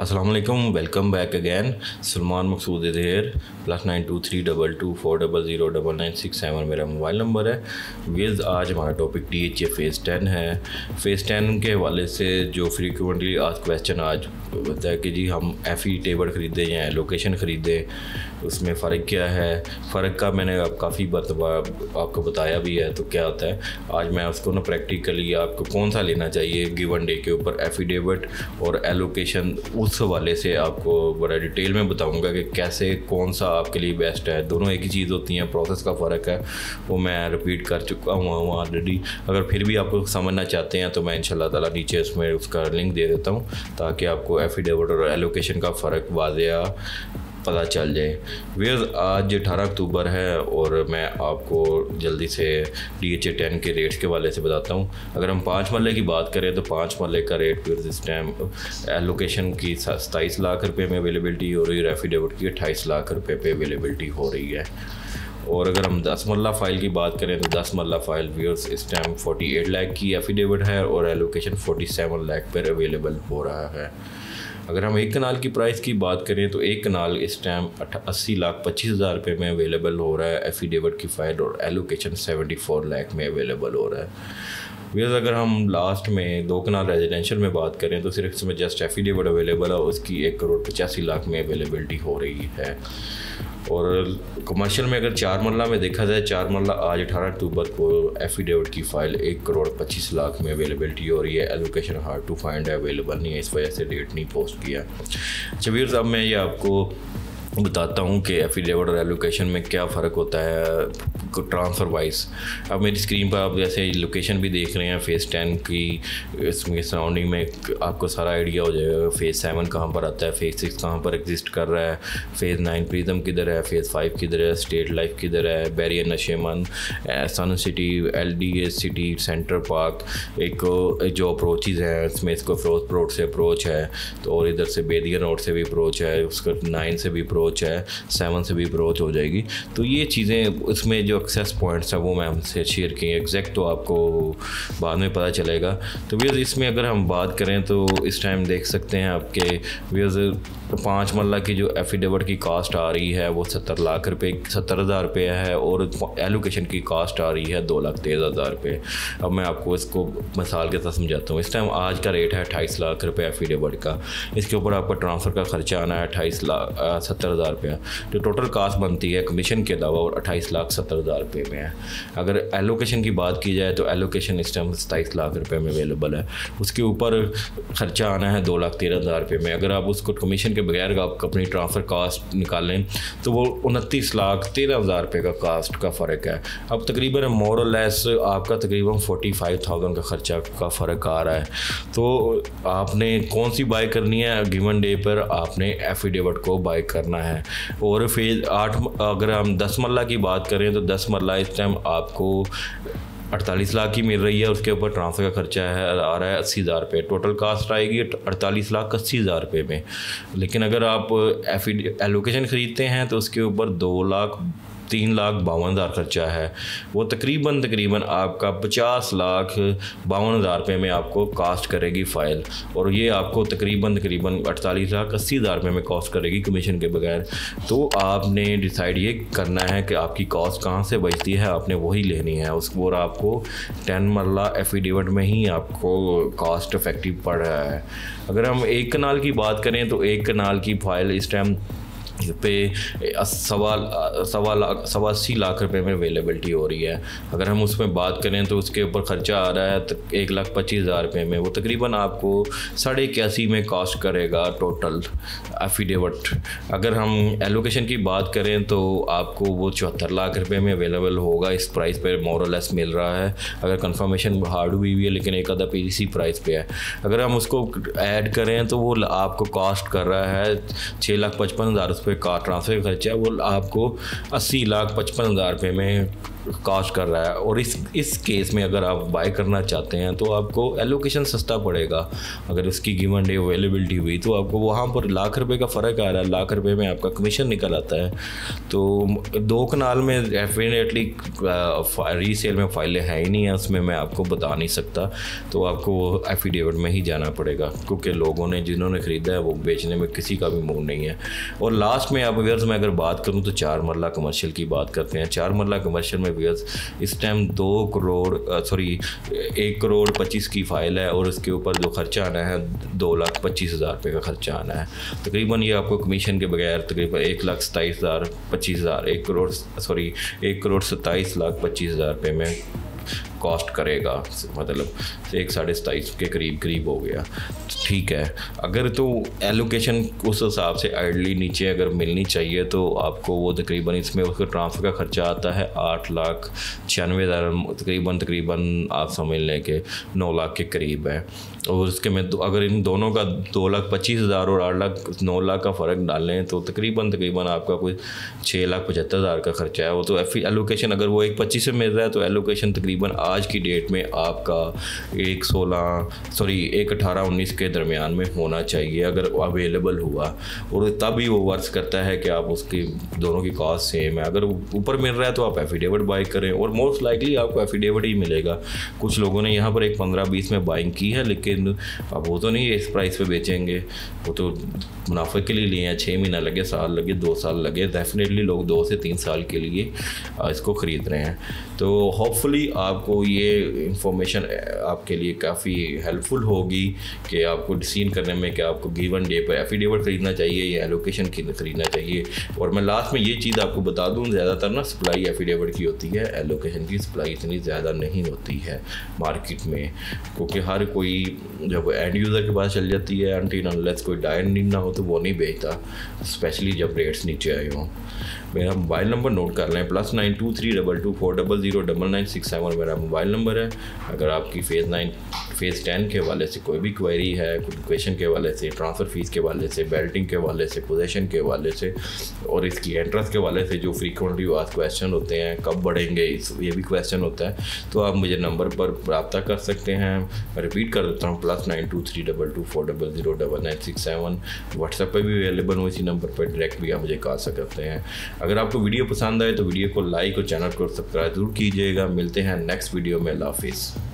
अस्सलाम वालेकुम, welcome back again. Salman Maqsood is here. +923224009967 मेरा मोबाइल नंबर है। विज़ आज हमारा टॉपिक DHA फ़ेज़ 10 है। फ़ेज़ 10 के हवाले से जो फ्रीक्वेंटली आज क्वेश्चन आज होता है कि जी हम FE टेबल ख़रीदें या लोकेशन ख़रीदें, उसमें फ़र्क क्या है। फ़र्क का मैंने अब काफ़ी मरतबा आपको बताया भी है। तो क्या होता है, आज मैं उसको ना प्रैक्टिकली आपको कौन सा लेना चाहिए गिवन डे के ऊपर एफिडेविट और एलोकेशन, उस हवाले से आपको बड़ा डिटेल में बताऊंगा कि कैसे कौन सा आपके लिए बेस्ट है। दोनों एक ही चीज़ होती हैं, प्रोसेस का फ़र्क है, वो मैं रिपीट कर चुका हूँ ऑलरेडी। अगर फिर भी आपको समझना चाहते हैं तो मैं इंशाल्लाह ताला नीचे उसमें उसका लिंक दे देता हूँ ताकि आपको एफिडेविट और एलोकेशन का फ़र्क वाज़ेह पता चल जाए। वेयर आज 18 अक्टूबर है और मैं आपको जल्दी से DHA 10 के रेट्स के वाले से बताता हूँ। अगर हम 5 मरले की बात करें तो 5 मरले का रेट फिर इस टाइम एलोकेशन की 27 लाख रुपए में अवेलेबिलिटी हो रही है, एफिडेविट की 28 लाख रुपए पे अवेलेबिलिटी हो रही है। और अगर हम 10 मरला फ़ाइल की बात करें तो 10 मरला फ़ाइल व्यूअर्स इस टाइम 48 लाख की एफिडेविट है और एलोकेशन 47 लाख पर अवेलेबल हो रहा है। अगर हम एक कनाल की प्राइस की बात करें तो एक कनाल इस टाइम 80,25,000 रुपये में अवेलेबल हो रहा है एफिडेविट की फ़ाइल और एलोकेशन 74 लाख में अवेलेबल हो रहा है। वेयर अगर हम लास्ट में 2 कनाल रेजिडेंशियल में बात करें तो सिर्फ इसमें जस्ट एफिडेविट अवेलेबल है, उसकी 1,85,00,000 में अवेलेबिलिटी हो रही है। और कमर्शियल में अगर 4 मरला में देखा जाए, 4 मरला आज 18 अक्टूबर को एफिडेविट की फ़ाइल 1,25,00,000 में अवेलेबिलिटी हो रही है। एलोकेशन हार्ड टू फाइंड है, अवेलेबल नहीं है, इस वजह से डेट नहीं पोस्ट किया। अच्छा व्यूअर्स, अब मैं ये आपको बताता हूँ कि एफिडेविट और एलोकेशन में क्या फ़र्क होता है ट्रांसफ़र वाइज। अब मेरी स्क्रीन पर आप जैसे लोकेशन भी देख रहे हैं फ़ेज़ 10 की, इसमें सराउंडिंग में आपको सारा आइडिया हो जाएगा। फ़ेज़ 7 कहाँ पर आता है, फ़ेज़ 6 कहाँ पर एग्जिस्ट कर रहा है, फ़ेज़ 9 प्रिज्म किधर है, फ़ेज़ 5 किधर है, स्टेट लाइफ किधर है, बैरियर नशेमंद, Sun City, LDA city, centre park, एक जो अप्रोचेज़ हैं इसमें इसको फिरोज रोड से अप्रोच है, तो और इधर से बेदिया रोड से भी अप्रोच है, उसका 9 से भी अप्रोच है, 7 से भी अप्रोच हो जाएगी। तो ये चीज़ें इसमें जो एक्सेस पॉइंट्स हैं वो मैं हमसे शेयर किए, एग्जैक्ट तो आपको बाद में पता चलेगा। तो व्यूअर्स इसमें अगर हम बात करें तो इस टाइम देख सकते हैं आपके व्यूअर्स 5 मरला की जो एफिडेविट की कास्ट आ रही है वो 70,000 रुपये है और एलोकेशन की कास्ट आ रही है 2,13,000 रुपये। अब मैं आपको इसको मिसाल के साथ समझाता हूँ। इस टाइम आज का रेट है 28 लाख रुपये एफिडेविट का, इसके ऊपर आपका ट्रांसफ़र का खर्चा आना है 70,000 रुपया, तो टोटल कास्ट बनती है कमीशन के अलावा और 28,70,000 रुपये में है। अगर एलोकेशन की बात की जाए तो एलोकेशन इस टाइम 27 लाख रुपये में अवेलेबल है, उसके ऊपर खर्चा आना है 2,13,000 रुपये में। अगर आप उसको कमीशन के बगैर आप अपनी ट्रांसफ़र कास्ट निकालें तो वो 29,13,000 रुपये का कास्ट का फ़र्क है। अब तकरीबन मोर और लेस आपका तकरीबन 45,000 का खर्चा का फ़र्क आ रहा है। तो आपने कौन सी बाई करनी है गिवन डे पर, आपने एफिडेविट को बाई करना है। और फ़ेज़ 8 अगर हम 10 मरला की बात करें तो 10 मरला इस टाइम आपको 48 लाख की मिल रही है, उसके ऊपर ट्रांसफ़र का खर्चा है आ रहा है 80,000 रुपये, टोटल कास्ट आएगी 48,80,000 रुपये में। लेकिन अगर आप एलोकेशन ख़रीदते हैं तो उसके ऊपर 3,52,000 खर्चा है, वो तकरीबन आपका 50,52,000 रुपये में आपको कास्ट करेगी फ़ाइल, और ये आपको तकरीबन 48,80,000 रुपये में कॉस्ट करेगी कमीशन के बगैर। तो आपने डिसाइड ये करना है कि आपकी कॉस्ट कहाँ से बचती है, आपने वही लेनी है उसको, और आपको 10 मरला एफिडेविट में ही आपको कॉस्ट इफेक्टिव पड़ रहा है। अगर हम एक कनाल की बात करें तो एक कनाल की फ़ाइल इस टाइम पे 80 लाख रुपए में अवेलेबिलिटी हो रही है। अगर हम उसमें बात करें तो उसके ऊपर ख़र्चा आ रहा है 1,25,000 रुपये में, वो तकरीबन आपको 81.5 में कॉस्ट करेगा टोटल एफिडेविट। अगर हम एलोकेशन की बात करें तो आपको वो 74 लाख रुपये में अवेलेबल होगा, इस प्राइस पे मोर और लेस मिल रहा है। अगर कंफर्मेशन हार्ड हुई है लेकिन एक आधा पेज इसी प्राइस पे है। अगर हम उसको ऐड करें तो वो आपको कॉस्ट कर रहा है 6,55,000 रुपये रुपये कार ट्रांसफ़र का खर्चा है वो आपको 80,55,000 रुपये में कॉस्ट कर रहा है। और इस केस में अगर आप बाय करना चाहते हैं तो आपको एलोकेशन सस्ता पड़ेगा। अगर उसकी गिवन डे अवेलेबिलिटी हुई तो आपको वहाँ पर लाख रुपए का फ़र्क आ रहा है, लाख रुपए में आपका कमीशन निकल आता है। तो 2 कनाल में डेफिनेटली रीसेल में फाइलें है ही नहीं है, उसमें मैं आपको बता नहीं सकता। तो आपको एफिडेविट में ही जाना पड़ेगा, क्योंकि लोगों ने जिन्होंने ख़रीदा है वो बेचने में किसी का भी मूड नहीं है। और लास्ट में आप अगर मैं बात करूँ तो 4 मरला कमर्शियल की बात करते हैं। 4 मरला कमर्शियल में इस टाइम 1 करोड़ 25 की फ़ाइल है और उसके ऊपर जो खर्चा आना है 2,25,000 रुपये का खर्चा आना है। तकरीबन ये आपको कमीशन के बगैर तकरीबन 1,27,25,000 1 करोड़ 27,25,000 रुपये में कॉस्ट करेगा, मतलब 1,27,5 के करीब हो गया। ठीक है, अगर तो एलोकेशन उस हिसाब से आइडली नीचे अगर मिलनी चाहिए तो आपको वो तकरीबन इसमें उसका ट्रांसफ़र का खर्चा आता है 8,96,000 तकरीबन आप समझ लें कि 9 लाख के करीब है। और उसके में अगर इन दोनों का 2,25,000 और 9 लाख का फ़र्क डालें तो तकरीबन आपका कोई 6,75,000 का खर्चा है। वो तो एलोकेशन अगर वो 1,25 में मिल रहा है तो एलोकेशन तकरीबन आज की डेट में आपका 1,18-19 के दरमियान में होना चाहिए अगर अवेलेबल हुआ। और तभी वो वर्क करता है कि आप उसकी दोनों की कॉस्ट सेम है। अगर ऊपर मिल रहा है तो आप एफिडेविट बाई करें और मोस्ट लाइकली आपको एफिडेविट ही मिलेगा। कुछ लोगों ने यहाँ पर 15-20 में बाइंग की है, लेकिन अब वो तो नहीं इस प्राइस पे बेचेंगे, वो तो मुनाफे के लिए लिए हैं। 6 महीना लगे, साल लगे, 2 साल लगे, डेफिनेटली लोग 2 से 3 साल के लिए इसको ख़रीद रहे हैं। तो होपफुली आपको ये इंफॉर्मेशन आपके लिए काफ़ी हेल्पफुल होगी कि आपको डिसीजन करने में कि आपको गिवन डे पर एफिडेविट ख़रीदना चाहिए या एलोकेशन ख़रीदना चाहिए। और मैं लास्ट में ये चीज़ आपको बता दूँ, ज़्यादातर ना सप्लाई एफिडेविट की होती है, एलोकेशन की सप्लाई इतनी ज़्यादा नहीं होती है मार्केट में, क्योंकि हर कोई जब एंड यूज़र के पास चल जाती है अनटिल अनलेस कोई डायर नीड ना हो तो वो नहीं बेचता, स्पेशली जब रेट्स नीचे आए हों। मेरा मोबाइल नंबर नोट कर लें, +923224009967 मेरा मोबाइल नंबर है। अगर आपकी फेज़ 10 के हवाले से कोई भी क्वेरी है, क्वेश्चन के हवाले से, ट्रांसफ़र फ़ीस के हवाले से, बेल्टिंग के हवाले से, पोजीशन के हवाले से और इसकी एंट्रेंस के हवाले से, जो फ्रीक्वेंटली आस्क्ड क्वेश्चन होते हैं, कब बढ़ेंगे ये भी क्वेश्चन होता है, तो आप मुझे नंबर पर रब्ता कर सकते हैं। मैं रिपीट कर देता हूँ, +923224009967। व्हाट्सएप पर भी अवेलेबल हूँ इसी नंबर पर, डायरेक्ट भी आप मुझे कॉल सकते हैं। अगर आपको वीडियो पसंद आए तो वीडियो को लाइक और चैनल को सब्सक्राइब जरूर कीजिएगा। मिलते हैं नेक्स्ट वीडियो में। अल्लाह हाफिज़।